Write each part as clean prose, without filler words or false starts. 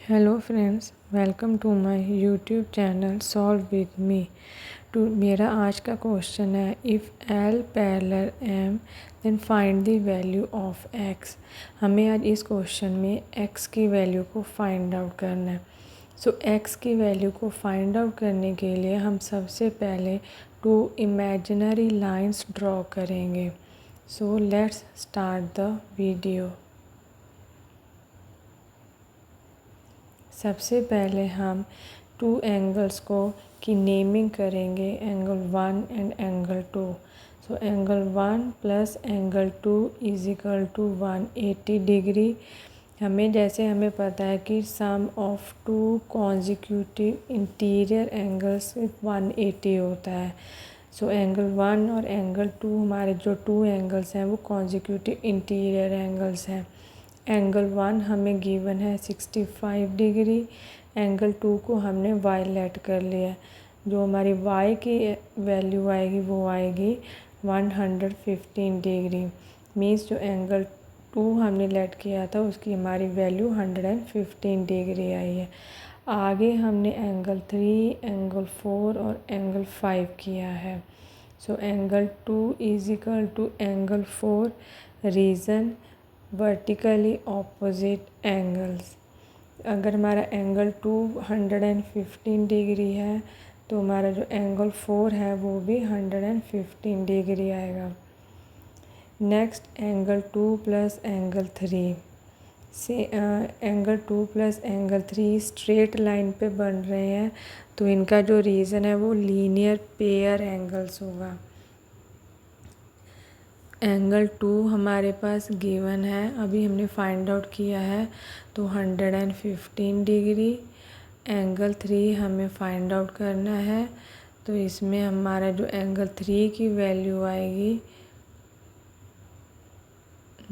Hello friends, welcome to my YouTube channel solve with me. मेरा आज का question है if L parallel M then find the value of X। हमें आज इस क्वेश्चन में X की वैल्यू को फाइंड आउट करना है। सो X की वैल्यू को फाइंड आउट करने के लिए हम सबसे पहले 2 इमेजिनरी लाइंस ड्रॉ करेंगे। So let's start the video. सबसे पहले हम 2 एंगल्स की नेमिंग करेंगे, angle 1 and angle 2। So angle 1 plus angle 2 is equal to 180 degree. हमें पता है कि sum of 2 consecutive interior angles 180 होता है। सो एंगल 1 और एंगल 2 हमारे जो 2 एंगल्स हैं वो कॉन्जिक्यूटिव इंटीरियर एंगल्स हैं। एंगल 1 हमें गिवन है 65 डिग्री। एंगल 2 को हमने y लेट कर लिया। जो हमारी y की वैल्यू आएगी वो आएगी 115 डिग्री। मीन्स जो एंगल 2 हमने लेट किया था उसकी हमारी वैल्यू 115 डिग्री आई है। आगे हमने एंगल 3, एंगल 4 और एंगल 5 किया है। So angle 2 is equal to angle 4। Reason vertically opposite angles. अगर हमारा एंगल 2 115 डिग्री है तो हमारा जो एंगल 4 है वो भी 115 डिग्री आएगा। नेक्स्ट एंगल 2 प्लस एंगल 3 से angle 2 plus angle 3 straight line पे बन रहे हैं, तो इनका जो रीज़न है वो लीनियर पेयर एंगल्स होगा। एंगल 2 हमारे पास गिवन है, अभी हमने फाइंड आउट किया है, तो 115 डिग्री। एंगल 3 हमें फाइंड आउट करना है, तो इसमें हमारा जो एंगल 3 की वैल्यू आएगी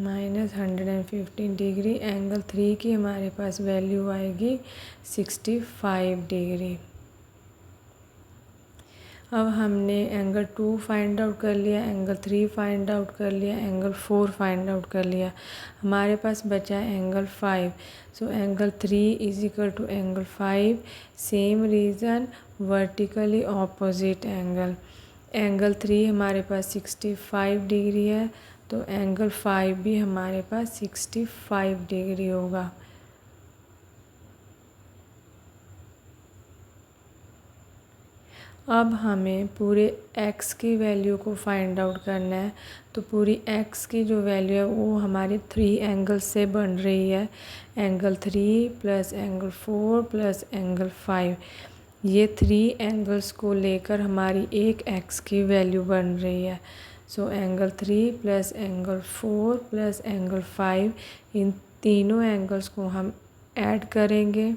-115 डिग्री। एंगल 3 की हमारे पास वैल्यू आएगी 65 डिग्री। अब हमने एंगल 2 फाइंड आउट कर लिया, एंगल 3 फाइंड आउट कर लिया, एंगल 4 फाइंड आउट कर लिया। हमारे पास बचा angle 5। So angle 3 is equal to angle 5। Same reason, vertically opposite angle. Angle 3 हमारे पास 65 डिग्री है, तो एंगल 5 भी हमारे पास 65 डिग्री होगा। अब हमें पूरे x की वैल्यू को फाइंड आउट करना है, तो पूरी x की जो वैल्यू है वो हमारे 3 एंगल से बन रही है। Angle 3 plus angle 4 plus angle 5, ये 3 एंगल्स को लेकर हमारी एक x की वैल्यू बन रही है। So angle 3 plus angle 4 plus angle 5, इन तीनों एंगल्स को हम ऐड करेंगे,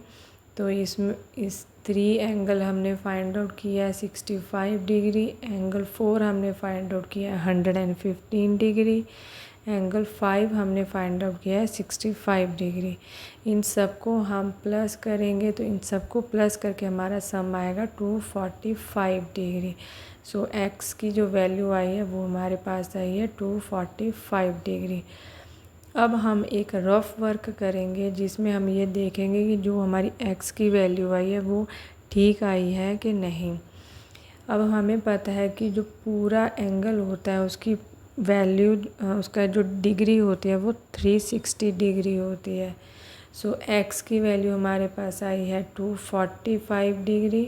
तो इस 3 एंगल हमने फाइंड आउट किया है 65 डिग्री। एंगल 4 हमने फाइंड आउट किया है 115 डिग्री। एंगल 5 हमने फाइंड आउट किया है 65 डिग्री। इन सबको हम प्लस करेंगे, तो इन सबको प्लस करके हमारा सम आएगा 245 डिग्री। सो x की जो वैल्यू आई है वो हमारे पास आई है 245 डिग्री। अब हम एक रफ वर्क करेंगे जिसमें हम ये देखेंगे कि जो हमारी x की वैल्यू आई है वो ठीक आई है कि नहीं। अब हमें पता है कि जो पूरा एंगल होता है उसकी वैल्यू, उसका जो डिग्री होती है वो 360 डिग्री होती है। सो x की वैल्यू हमारे पास आई है 245 डिग्री,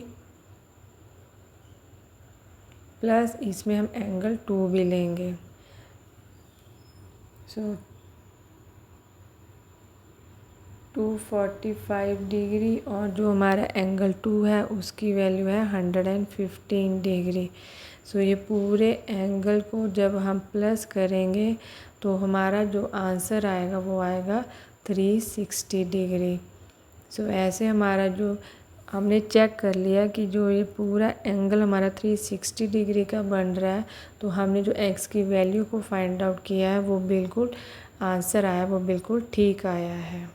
प्लस इसमें हम एंगल 2 भी लेंगे। सो 245 डिग्री और जो हमारा एंगल 2 है उसकी वैल्यू है 115 डिग्री। सो ये पूरे एंगल को जब हम प्लस करेंगे तो हमारा जो आंसर आएगा वो आएगा 360 डिग्री। सो ऐसे हमारा जो हमने चेक कर लिया कि जो ये पूरा एंगल हमारा 360 डिग्री का बन रहा है, तो हमने जो x की वैल्यू को फाइंड आउट किया है वो बिल्कुल आंसर आया वो बिल्कुल ठीक आया है।